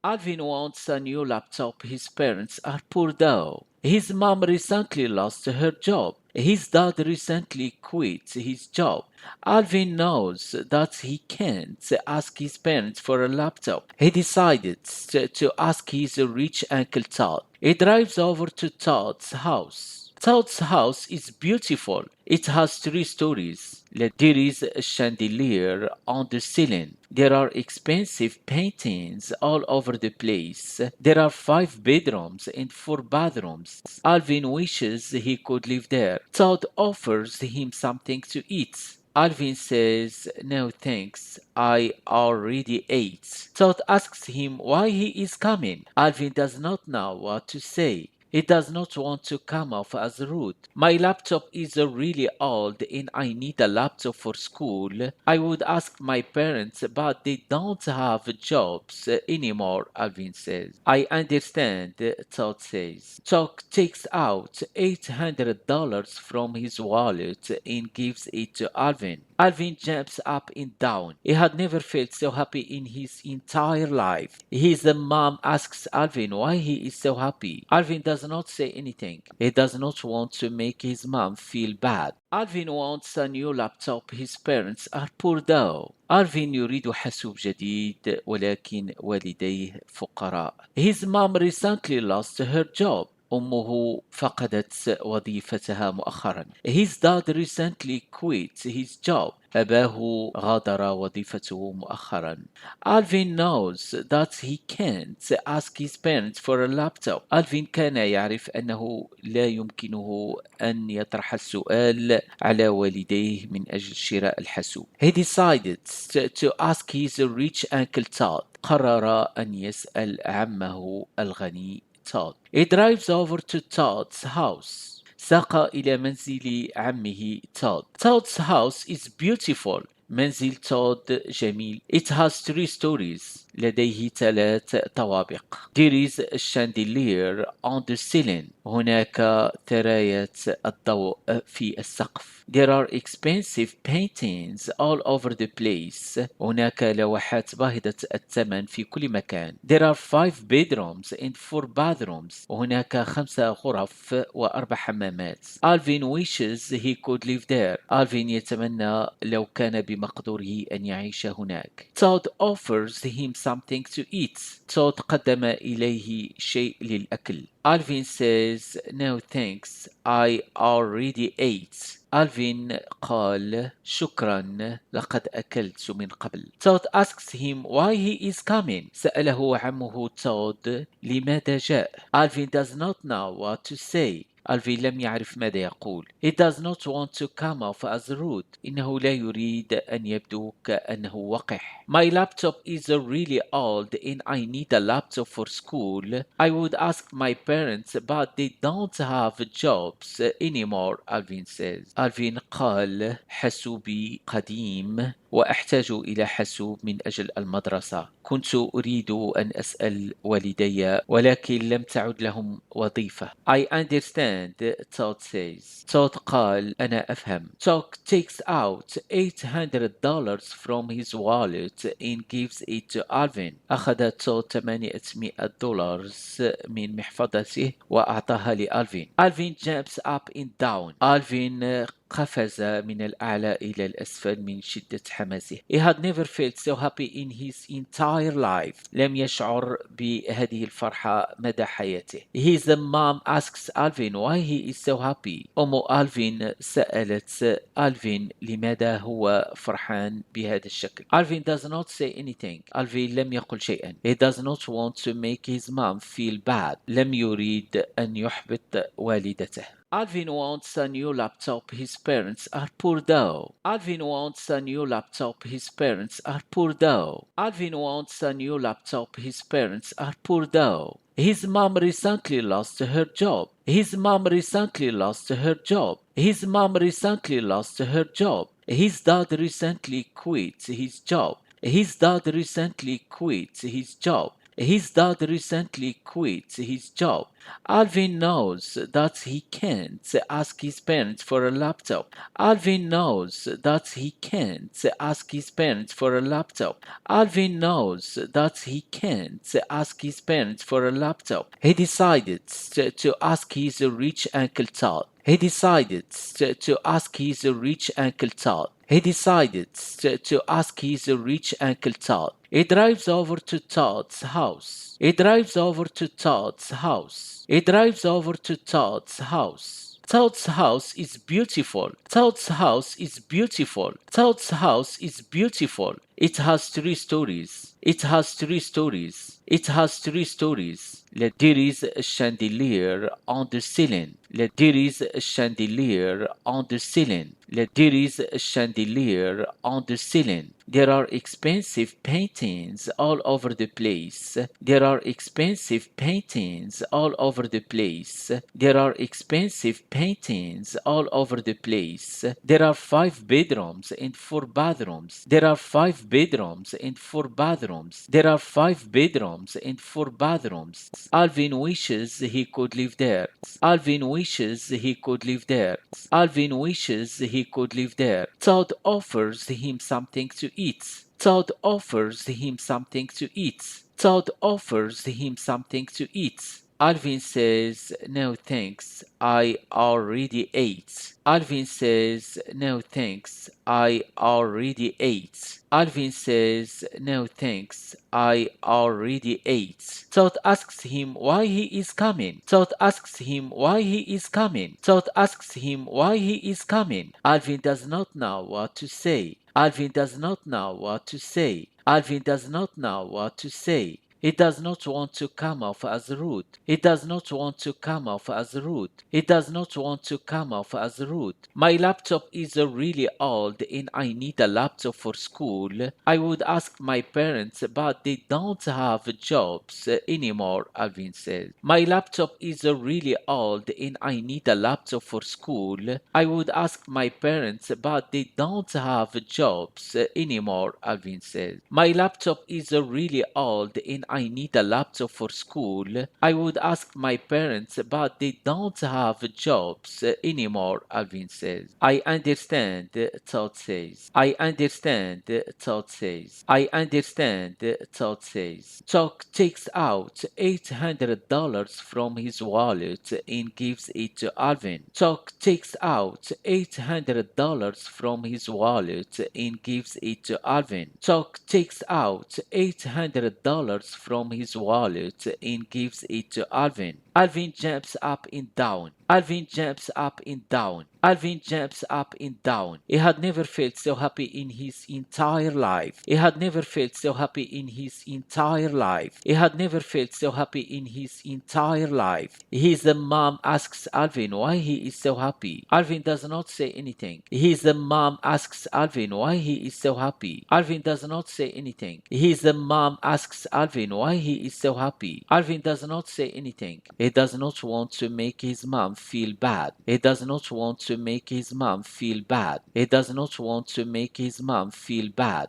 Alvin wants a new laptop. His parents are poor though. His mom recently lost her job. His dad recently quit his job. Alvin knows that he can't ask his parents for a laptop. He decided to ask his rich uncle Todd. He drives over to Todd's house. Todd's house is beautiful. It has three stories. There is a chandelier on the ceiling. There are expensive paintings all over the place. There are five bedrooms and four bathrooms. Alvin wishes he could live there. Todd offers him something to eat. Alvin says, "No thanks, I already ate." Todd asks him why he is coming. Alvin does not know what to say. He does not want to come off as rude. My laptop is really old and I need a laptop for school. I would ask my parents, but they don't have jobs anymore, Alvin says. I understand, Todd says. Todd takes out $800 from his wallet and gives it to Alvin. Alvin jumps up and down. He had never felt so happy in his entire life. His mom asks Alvin why he is so happy. Alvin does not say anything. He does not want to make his mom feel bad. Alvin wants a new laptop. His parents are poor though. ألفين يريد حاسوب جديد ولكن والديه فقراء. His mom recently lost her job. أمه فقدت وظيفتها مؤخرا. His dad recently quit his job. أباه غادر وظيفته مؤخرا. Alvin knows that he can't ask his parents for a laptop. Alvin كان يعرف أنه لا يمكنه أن يطرح السؤال على والديه من أجل شراء الحاسوب. He decided to ask his rich uncle Todd. قرر أن يسأل عمه الغني Todd. He drives over to Todd's house. ساق إلى منزل عمه Todd. Todd's house is beautiful. منزل تود جميل. It has three stories. لديه ثلاث طوابق. There is a chandelier on the ceiling. هناك ثراية الضوء في السقف. There are expensive paintings all over the place. هناك لوحات باهظة الثمن في كل مكان. There are 5 bedrooms and 4 bathrooms. هناك 5 غرف و4 حمامات. Alvin wishes he could live there. Alvin يتمنى لو كان بمقدوره أن يعيش هناك. Todd offers him something to eat. Todd قدم إليه شيء للأكل. Alvin says, "No thanks, I already ate." ألفين قال شكرا لقد أكلت من قبل. Todd asks him why he is coming. سأله عمه تود لماذا جاء. Alvin does not know what to say. ألفين لم يعرف ماذا يقول. He does not want to come off as rude. إنه لا يريد أن يبدو كأنه وقح. My laptop is really old and I need a laptop for school. I would ask my parents but they don't have jobs anymore, Alvin says. ألفين قال حاسوبي قديم وأحتاج إلى حاسوب من أجل المدرسة. كنت أريد أن أسأل والدي ولكن لم تعد لهم وظيفة. I understand, Todd says. Todd قال أنا أفهم. Todd takes out $800 from his wallet and gives it to Alvin. أخذ تود $800 من محفظته وأعطاها لألفين. Alvin jumps up and down. Alvin قفز من الأعلى إلى الأسفل من شدة حماسه. He had never felt so happy in his entire life. لم يشعر بهذه الفرحة مدى حياته. His mom asks Alvin why he is so happy. أم ألفين سألت ألفين لماذا هو فرحان بهذا الشكل. Alvin does not say anything. ألفين لم يقل شيئا. He does not want to make his mom feel bad. لم يريد أن يحبط والدته. Alvin wants a new laptop. His parents are poor though. Alvin wants a new laptop. His parents are poor though. Alvin wants a new laptop. His parents are poor though. His mom recently lost her job. His mom recently lost her job. His mom recently lost her job. His dad recently quit his job. His dad recently quit his job. His dad recently quit his job. Alvin knows that he can't ask his parents for a laptop. Alvin knows that he can't ask his parents for a laptop. Alvin knows that he can't ask his parents for a laptop. He decided to ask his rich Uncle Todd. He decided to ask his rich Uncle Todd. He decided to ask his rich Uncle Todd. He drives over to Todd's house. He drives over to Todd's house. He drives over to Todd's house. Todd's house is beautiful. Todd's house is beautiful. Todd's house is beautiful. It has 3 stories. It has 3 stories. It has 3 stories. There is a chandelier on the ceiling. There is a chandelier on the ceiling. There is a chandelier on the ceiling. There are expensive paintings all over the place. There are expensive paintings all over the place. There are expensive paintings all over the place. There are 5 bedrooms and 4 bathrooms. There are 5 bedrooms and 4 bathrooms. There are 5 bedrooms and 4 bathrooms. Alvin wishes he could live there. Alvin wishes he could live there. Alvin wishes he could live there. Todd offers him something to eat. Todd offers him something to eat. Todd offers him something to eat. Alvin says, "No thanks, I already ate." Alvin says, "No thanks, I already ate." Alvin says, "No thanks, I already ate." Todd asks him why he is coming. Todd asks him why he is coming. Todd asks him why he is coming. Alvin does not know what to say. Alvin does not know what to say. Alvin does not know what to say. He does not want to come off as rude. He does not want to come off as rude. He does not want to come off as rude. My laptop is really old and I need a laptop for school. I would ask my parents, but they don't have jobs anymore, Alvin says. My laptop is really old and I need a laptop for school. I would ask my parents, but they don't have jobs anymore, Alvin says. My laptop is really old and I need a laptop for school. I would ask my parents, but they don't have jobs anymore, Alvin says. I understand, Todd says. I understand, Todd says. I understand, Todd says. Todd takes out $800 from his wallet and gives it to Alvin. Todd takes out $800 from his wallet and gives it to Alvin. Todd takes out $800 from his wallet and gives it to Alvin. Alvin jumps up and down. Alvin jumps up and down. Alvin jumps up and down. He had never felt so happy in his entire life. He had never felt so happy in his entire life. He had never felt so happy in his entire life. His mom asks Alvin why he is so happy. Alvin does not say anything. His mom asks Alvin why he is so happy. Alvin does not say anything. His mom asks Alvin why he is so happy. Alvin does not say anything. He does not want to make his mom feel bad. He does not want to make his mom feel bad. He does not want to make his mom feel bad.